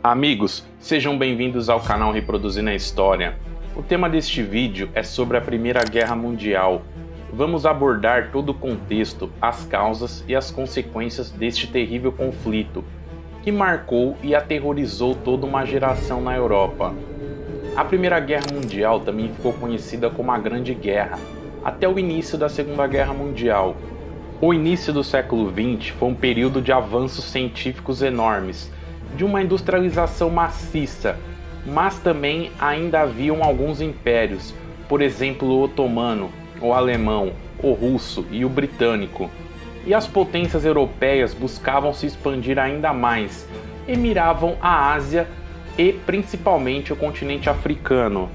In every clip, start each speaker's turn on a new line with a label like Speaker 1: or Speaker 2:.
Speaker 1: Amigos, sejam bem-vindos ao canal Reproduzindo a História. O tema deste vídeo é sobre a Primeira Guerra Mundial. Vamos abordar todo o contexto, as causas e as consequências deste terrível conflito, que marcou e aterrorizou toda uma geração na Europa. A Primeira Guerra Mundial também ficou conhecida como a Grande Guerra, até o início da Segunda Guerra Mundial. O início do século XX foi um período de avanços científicos enormes, de uma industrialização maciça, mas também ainda haviam alguns impérios, por exemplo o otomano, o alemão, o russo e o britânico. E as potências europeias buscavam se expandir ainda mais e miravam a Ásia e principalmente o continente africano.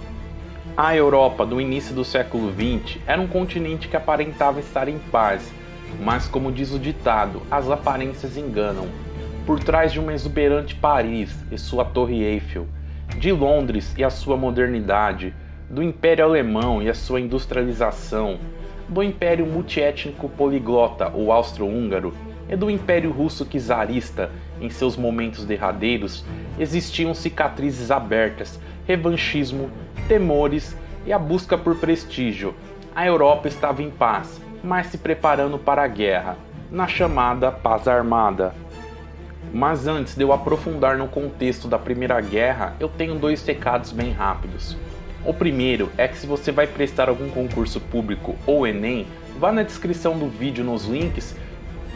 Speaker 1: A Europa do início do século XX era um continente que aparentava estar em paz, mas como diz o ditado, as aparências enganam. Por trás de uma exuberante Paris e sua Torre Eiffel, de Londres e a sua modernidade, do Império Alemão e a sua industrialização, do Império multiétnico poliglota, o Austro-Húngaro, e do Império Russo czarista, em seus momentos derradeiros, existiam cicatrizes abertas, revanchismo, temores e a busca por prestígio. A Europa estava em paz, mas se preparando para a guerra, na chamada Paz Armada. Mas antes de eu aprofundar no contexto da Primeira Guerra, eu tenho dois recados bem rápidos. O primeiro é que se você vai prestar algum concurso público ou Enem, vá na descrição do vídeo nos links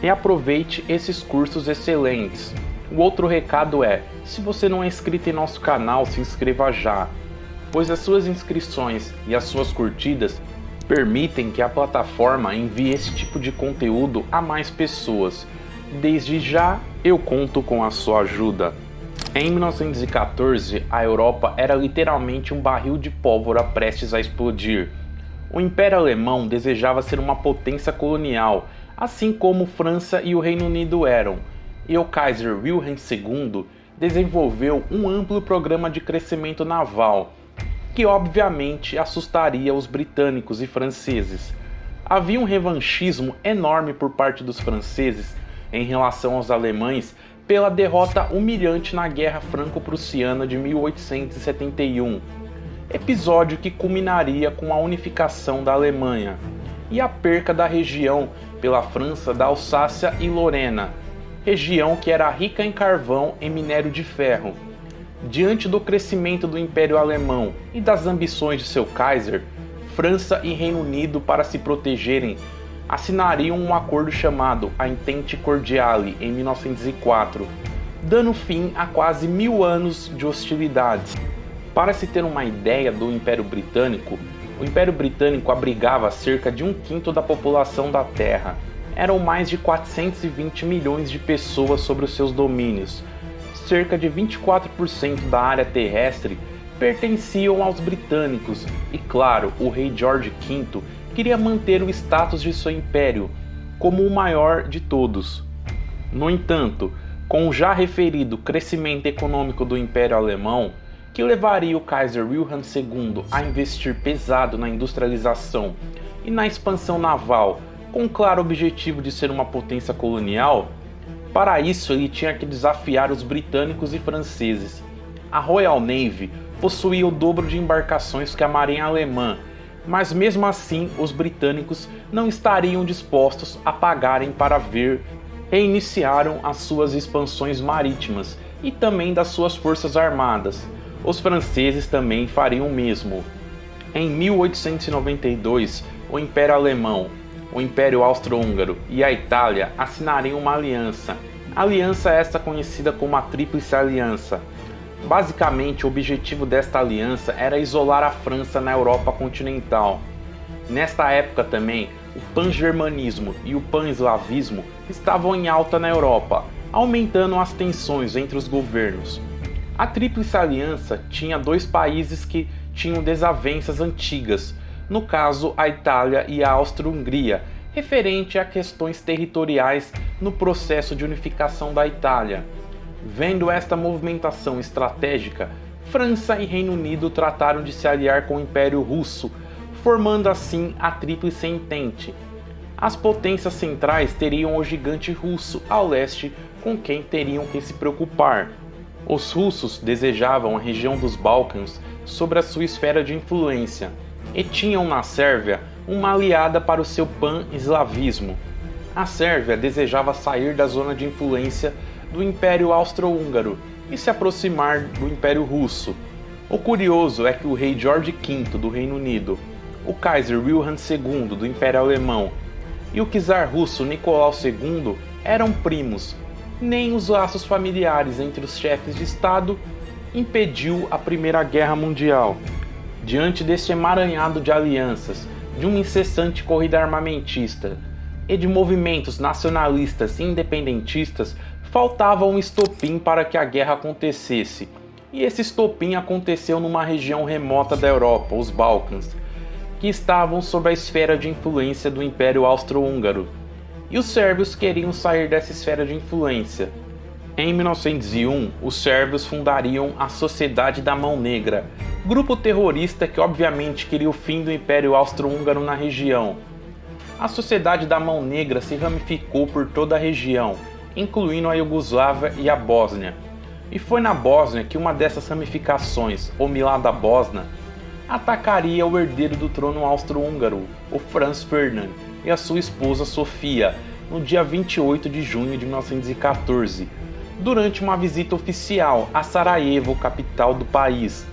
Speaker 1: e aproveite esses cursos excelentes. O outro recado é, se você não é inscrito em nosso canal, se inscreva já, pois as suas inscrições e as suas curtidas permitem que a plataforma envie esse tipo de conteúdo a mais pessoas. Desde já, eu conto com a sua ajuda. Em 1914, a Europa era literalmente um barril de pólvora prestes a explodir. O Império Alemão desejava ser uma potência colonial, assim como França e o Reino Unido eram, e o Kaiser Wilhelm II desenvolveu um amplo programa de crescimento naval, que obviamente assustaria os britânicos e franceses. Havia um revanchismo enorme por parte dos franceses em relação aos alemães pela derrota humilhante na Guerra Franco-Prussiana de 1871, episódio que culminaria com a unificação da Alemanha e a perca da região pela França da Alsácia e Lorena, região que era rica em carvão e minério de ferro. Diante do crescimento do Império Alemão e das ambições de seu Kaiser, França e Reino Unido, para se protegerem, assinariam um acordo chamado a Entente Cordiale em 1904, dando fim a quase 1000 anos de hostilidades. Para se ter uma ideia do Império Britânico, o Império Britânico abrigava cerca de 1/5 da população da Terra. Eram mais de 420 milhões de pessoas sobre os seus domínios. Cerca de 24% da área terrestre pertenciam aos britânicos e, claro, o rei George V queria manter o status de seu império como o maior de todos. No entanto, com o já referido crescimento econômico do Império Alemão, que levaria o Kaiser Wilhelm II a investir pesado na industrialização e na expansão naval, com o claro objetivo de ser uma potência colonial, para isso ele tinha que desafiar os britânicos e franceses. A Royal Navy possuía o dobro de embarcações que a Marinha Alemã, mas mesmo assim os britânicos não estariam dispostos a pagarem para ver e iniciaram as suas expansões marítimas e também das suas forças armadas. Os franceses também fariam o mesmo. Em 1892, o Império Alemão, o Império Austro-Húngaro e a Itália assinariam uma aliança. Aliança esta conhecida como a Tríplice Aliança. Basicamente, o objetivo desta aliança era isolar a França na Europa continental. Nesta época também, o pan-germanismo e o pan-eslavismo estavam em alta na Europa, aumentando as tensões entre os governos. A Tríplice Aliança tinha dois países que tinham desavenças antigas, no caso a Itália e a Áustria-Hungria, referente a questões territoriais no processo de unificação da Itália. Vendo esta movimentação estratégica, França e Reino Unido trataram de se aliar com o Império Russo, formando assim a Tríplice Entente. As potências centrais teriam o gigante russo ao leste, com quem teriam que se preocupar. Os russos desejavam a região dos Balcãs sob a sua esfera de influência e tinham na Sérvia uma aliada para o seu pan-eslavismo. A Sérvia desejava sair da zona de influência do Império Austro-Húngaro e se aproximar do Império Russo. O curioso é que o rei George V do Reino Unido, o Kaiser Wilhelm II do Império Alemão e o czar russo Nicolau II eram primos. Nem os laços familiares entre os chefes de Estado impediu a Primeira Guerra Mundial. Diante deste emaranhado de alianças, de uma incessante corrida armamentista e de movimentos nacionalistas e independentistas, faltava um estopim para que a guerra acontecesse. E esse estopim aconteceu numa região remota da Europa, os Balcãs, que estavam sob a esfera de influência do Império Austro-Húngaro. E os sérvios queriam sair dessa esfera de influência. Em 1901, os sérvios fundariam a Sociedade da Mão Negra, grupo terrorista que obviamente queria o fim do Império Austro-Húngaro na região. A Sociedade da Mão Negra se ramificou por toda a região, incluindo a Iugoslávia e a Bósnia. E foi na Bósnia que uma dessas ramificações, o Milada Bosna, atacaria o herdeiro do trono austro-húngaro, o Franz Ferdinand, e a sua esposa Sofia, no dia 28 de junho de 1914, durante uma visita oficial a Sarajevo, capital do país.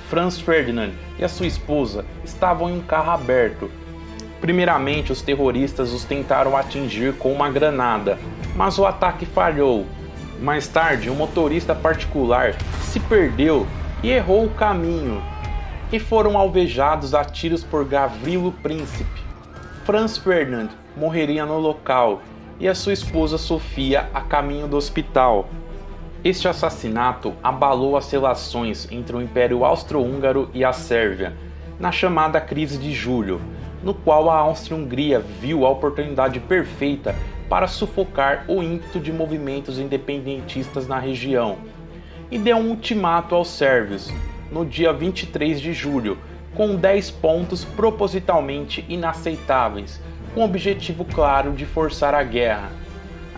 Speaker 1: Franz Ferdinand e a sua esposa estavam em um carro aberto. Primeiramente, os terroristas os tentaram atingir com uma granada, mas o ataque falhou. Mais tarde, um motorista particular se perdeu e errou o caminho, e foram alvejados a tiros por Gavrilo Princip. Franz Ferdinand morreria no local e a sua esposa Sofia a caminho do hospital. Este assassinato abalou as relações entre o Império Austro-Húngaro e a Sérvia, na chamada Crise de Julho, no qual a Áustria-Hungria viu a oportunidade perfeita para sufocar o ímpeto de movimentos independentistas na região, e deu um ultimato aos sérvios, no dia 23 de julho, com 10 pontos propositalmente inaceitáveis, com o objetivo claro de forçar a guerra.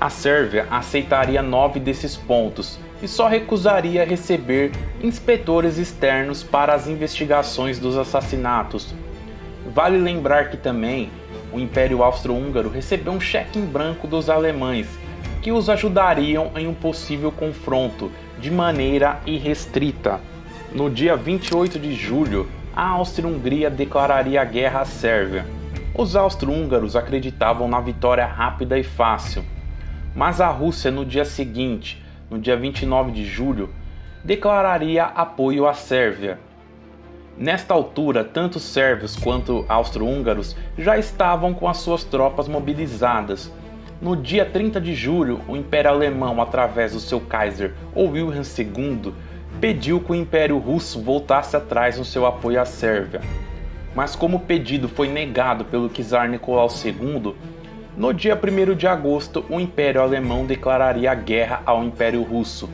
Speaker 1: A Sérvia aceitaria 9 desses pontos e só recusaria receber inspetores externos para as investigações dos assassinatos. Vale lembrar que também o Império Austro-Húngaro recebeu um cheque em branco dos alemães, que os ajudariam em um possível confronto de maneira irrestrita. No dia 28 de julho, a Áustria-Hungria declararia a guerra à Sérvia. Os austro-húngaros acreditavam na vitória rápida e fácil, mas a Rússia no dia seguinte, no dia 29 de julho, declararia apoio à Sérvia. Nesta altura, tanto sérvios quanto austro-húngaros já estavam com as suas tropas mobilizadas. No dia 30 de julho, o Império Alemão, através do seu Kaiser, Wilhelm II, pediu que o Império Russo voltasse atrás no seu apoio à Sérvia. Mas como o pedido foi negado pelo czar Nicolau II, no dia 1º de agosto o Império Alemão declararia a guerra ao Império Russo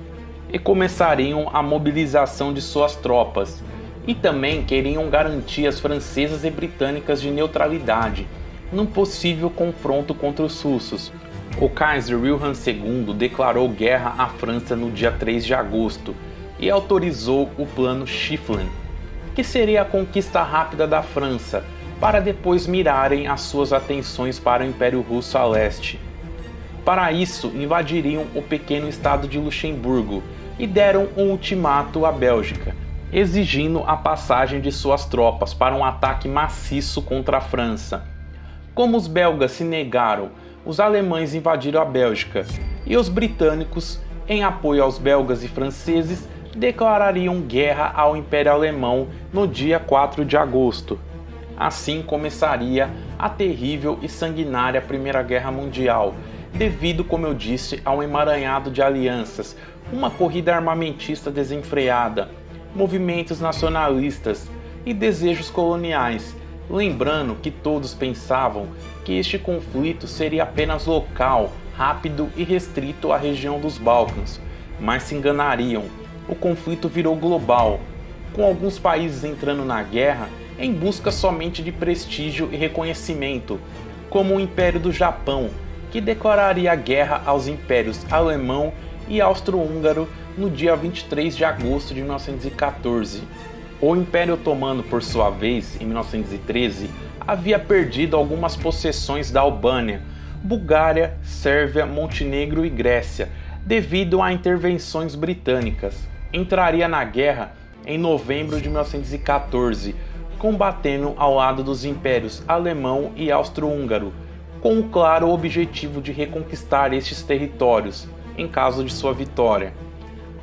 Speaker 1: e começariam a mobilização de suas tropas, e também queriam garantias francesas e britânicas de neutralidade num possível confronto contra os russos. O Kaiser Wilhelm II declarou guerra à França no dia 3 de agosto e autorizou o Plano Schieffelin, que seria a conquista rápida da França, para depois mirarem as suas atenções para o Império Russo a leste. Para isso, invadiriam o pequeno estado de Luxemburgo e deram um ultimato à Bélgica, exigindo a passagem de suas tropas para um ataque maciço contra a França. Como os belgas se negaram, os alemães invadiram a Bélgica e os britânicos, em apoio aos belgas e franceses, declarariam guerra ao Império Alemão no dia 4 de agosto. Assim começaria a terrível e sanguinária Primeira Guerra Mundial, devido, como eu disse, a um emaranhado de alianças, uma corrida armamentista desenfreada, movimentos nacionalistas e desejos coloniais, lembrando que todos pensavam que este conflito seria apenas local, rápido e restrito à região dos Balcãs, mas se enganariam. O conflito virou global, com alguns países entrando na guerra em busca somente de prestígio e reconhecimento, como o Império do Japão, que declararia guerra aos impérios alemão e austro-húngaro no dia 23 de agosto de 1914. O Império Otomano, por sua vez, em 1913, havia perdido algumas possessões da Albânia, Bulgária, Sérvia, Montenegro e Grécia, devido a intervenções britânicas. Entraria na guerra em novembro de 1914, combatendo ao lado dos impérios alemão e austro-húngaro, com o claro objetivo de reconquistar estes territórios, em caso de sua vitória.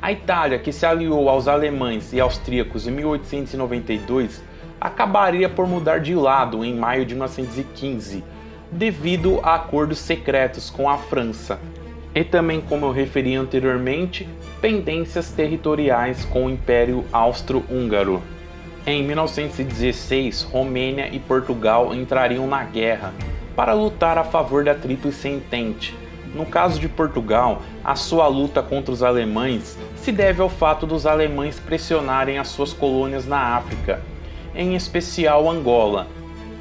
Speaker 1: A Itália, que se aliou aos alemães e austríacos em 1892, acabaria por mudar de lado em maio de 1915, devido a acordos secretos com a França, e também, como eu referi anteriormente, pendências territoriais com o Império Austro-Húngaro. Em 1916, Romênia e Portugal entrariam na guerra para lutar a favor da Tríplice Entente. No caso de Portugal, a sua luta contra os alemães se deve ao fato dos alemães pressionarem as suas colônias na África, em especial Angola.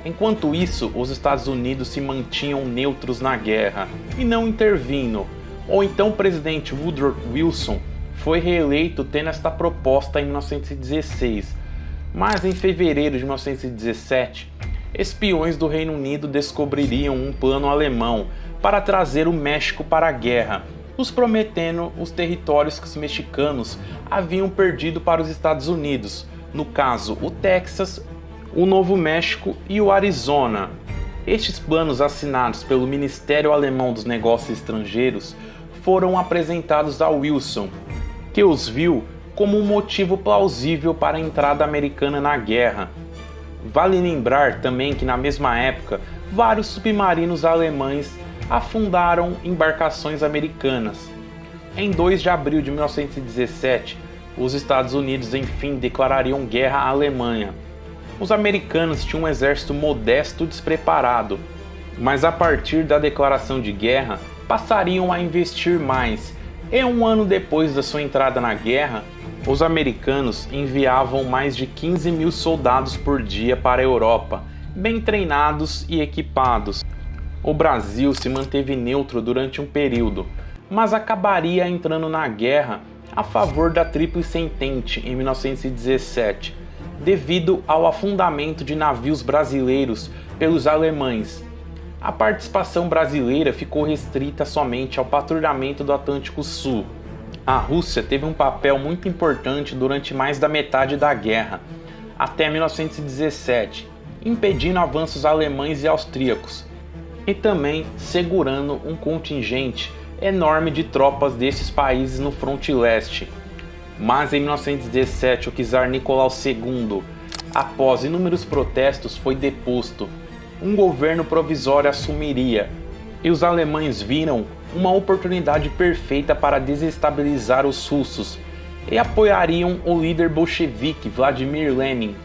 Speaker 1: Enquanto isso, os Estados Unidos se mantinham neutros na guerra e não intervindo. Ou então o presidente Woodrow Wilson foi reeleito tendo esta proposta em 1916. Mas em fevereiro de 1917, espiões do Reino Unido descobririam um plano alemão para trazer o México para a guerra, nos prometendo os territórios que os mexicanos haviam perdido para os Estados Unidos, no caso o Texas, o Novo México e o Arizona. Estes planos, assinados pelo Ministério Alemão dos Negócios Estrangeiros, foram apresentados a Wilson, que os viu como um motivo plausível para a entrada americana na guerra. Vale lembrar também que na mesma época, vários submarinos alemães afundaram embarcações americanas. Em 2 de abril de 1917, os Estados Unidos enfim declarariam guerra à Alemanha. Os americanos tinham um exército modesto e despreparado, mas a partir da declaração de guerra passariam a investir mais, e um ano depois da sua entrada na guerra, os americanos enviavam mais de 15 mil soldados por dia para a Europa, bem treinados e equipados. O Brasil se manteve neutro durante um período, mas acabaria entrando na guerra a favor da Tríplice Entente em 1917, devido ao afundamento de navios brasileiros pelos alemães. A participação brasileira ficou restrita somente ao patrulhamento do Atlântico Sul. A Rússia teve um papel muito importante durante mais da metade da guerra, até 1917, impedindo avanços alemães e austríacos, e também segurando um contingente enorme de tropas desses países no fronte leste. Mas em 1917 o czar Nicolau II, após inúmeros protestos, foi deposto. Um governo provisório assumiria, e os alemães viram uma oportunidade perfeita para desestabilizar os russos e apoiariam o líder bolchevique Vladimir Lenin,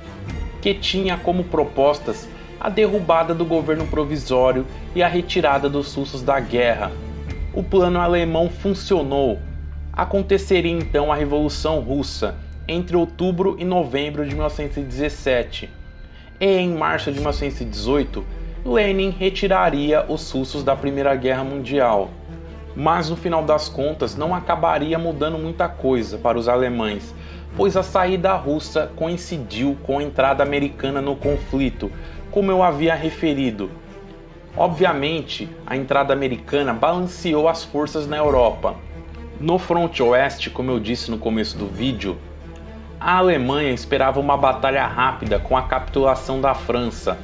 Speaker 1: que tinha como propostas a derrubada do governo provisório e a retirada dos russos da guerra. O plano alemão funcionou. Aconteceria então a Revolução Russa entre outubro e novembro de 1917. E em março de 1918, Lenin retiraria os russos da Primeira Guerra Mundial. Mas no final das contas não acabaria mudando muita coisa para os alemães, pois a saída russa coincidiu com a entrada americana no conflito, como eu havia referido. Obviamente, a entrada americana balanceou as forças na Europa. No fronte oeste, como eu disse no começo do vídeo, a Alemanha esperava uma batalha rápida com a capitulação da França.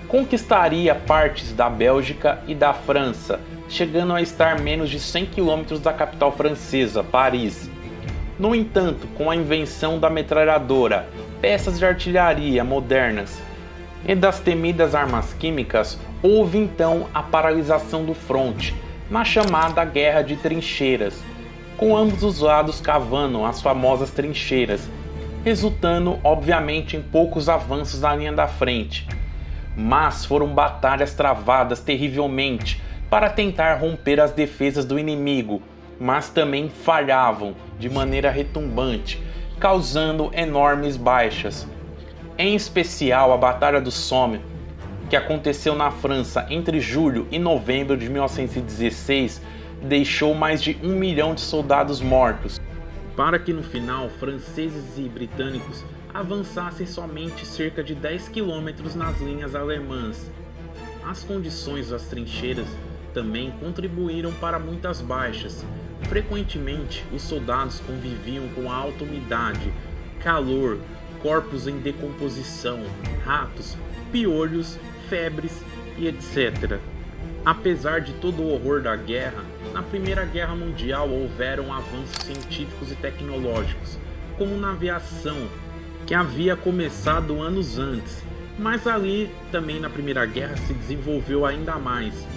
Speaker 1: Conquistaria partes da Bélgica e da França, chegando a estar menos de 100 km da capital francesa, Paris. No entanto, com a invenção da metralhadora, peças de artilharia modernas e das temidas armas químicas, houve então a paralisação do fronte, na chamada Guerra de Trincheiras, com ambos os lados cavando as famosas trincheiras, resultando obviamente em poucos avanços na linha da frente. Mas foram batalhas travadas terrivelmente para tentar romper as defesas do inimigo, mas também falhavam de maneira retumbante, causando enormes baixas. Em especial a Batalha do Somme, que aconteceu na França entre julho e novembro de 1916, deixou mais de 1 milhão de soldados mortos para que no final franceses e britânicos avançassem somente cerca de 10 quilômetros nas linhas alemãs. As condições das trincheiras também contribuíram para muitas baixas. Frequentemente, os soldados conviviam com alta umidade, calor, corpos em decomposição, ratos, piolhos, febres e etc. Apesar de todo o horror da guerra, na Primeira Guerra Mundial houveram avanços científicos e tecnológicos, como na aviação, que havia começado anos antes, mas ali também na Primeira Guerra se desenvolveu ainda mais.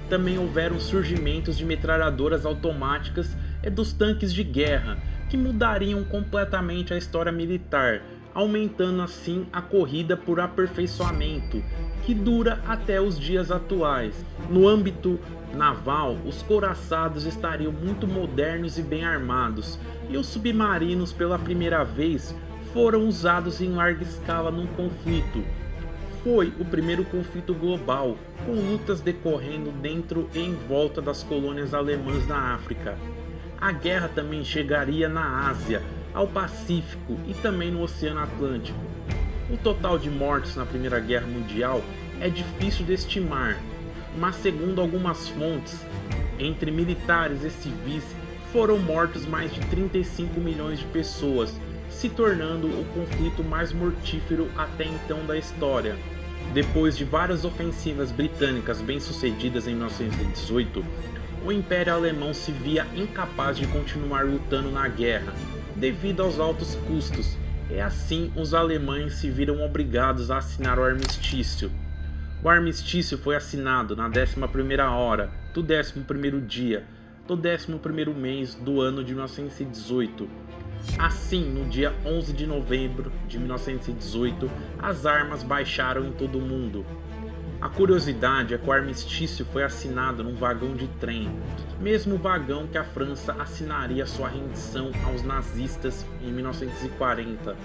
Speaker 1: Também houveram surgimentos de metralhadoras automáticas e dos tanques de guerra, que mudariam completamente a história militar, aumentando assim a corrida por aperfeiçoamento, que dura até os dias atuais. No âmbito naval, os couraçados estariam muito modernos e bem armados, e os submarinos pela primeira vez foram usados em larga escala num conflito. Foi o primeiro conflito global, com lutas decorrendo dentro e em volta das colônias alemãs na África. A guerra também chegaria na Ásia, ao Pacífico e também no Oceano Atlântico. O total de mortos na Primeira Guerra Mundial é difícil de estimar, mas segundo algumas fontes, entre militares e civis foram mortos mais de 35 milhões de pessoas, se tornando o conflito mais mortífero até então da história. Depois de várias ofensivas britânicas bem-sucedidas em 1918, o Império Alemão se via incapaz de continuar lutando na guerra, devido aos altos custos, e assim os alemães se viram obrigados a assinar o armistício. O armistício foi assinado na 11ª hora do 11º dia do 11º mês do ano de 1918. Assim, no dia 11 de novembro de 1918, as armas baixaram em todo o mundo. A curiosidade é que o armistício foi assinado num vagão de trem, mesmo vagão que a França assinaria sua rendição aos nazistas em 1940.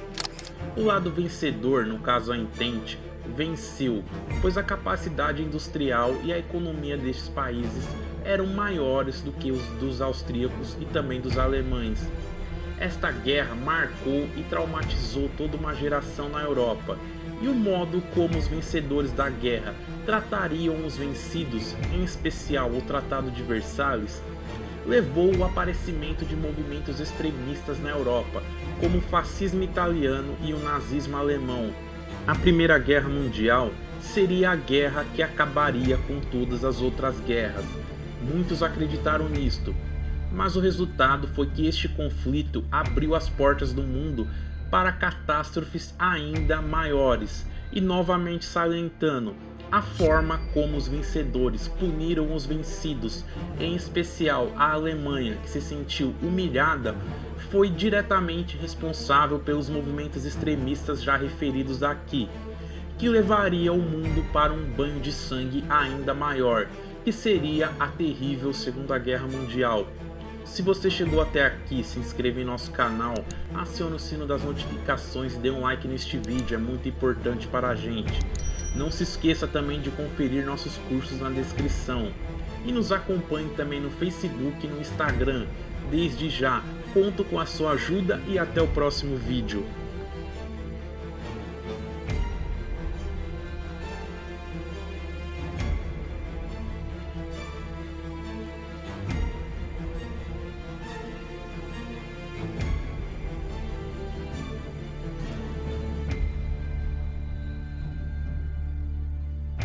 Speaker 1: O lado vencedor, no caso a Entente, venceu, pois a capacidade industrial e a economia destes países eram maiores do que os dos austríacos e também dos alemães. Esta guerra marcou e traumatizou toda uma geração na Europa, e o modo como os vencedores da guerra tratariam os vencidos, em especial o Tratado de Versalhes, levou ao aparecimento de movimentos extremistas na Europa, como o fascismo italiano e o nazismo alemão. A Primeira Guerra Mundial seria a guerra que acabaria com todas as outras guerras. Muitos acreditaram nisto, mas o resultado foi que este conflito abriu as portas do mundo para catástrofes ainda maiores, e novamente salientando a forma como os vencedores puniram os vencidos, em especial a Alemanha, que se sentiu humilhada, foi diretamente responsável pelos movimentos extremistas já referidos aqui, que levaria o mundo para um banho de sangue ainda maior, que seria a terrível Segunda Guerra Mundial. Se você chegou até aqui, se inscreva em nosso canal, acione o sino das notificações e dê um like neste vídeo, é muito importante para a gente. Não se esqueça também de conferir nossos cursos na descrição. E nos acompanhe também no Facebook e no Instagram. Desde já, conto com a sua ajuda e até o próximo vídeo.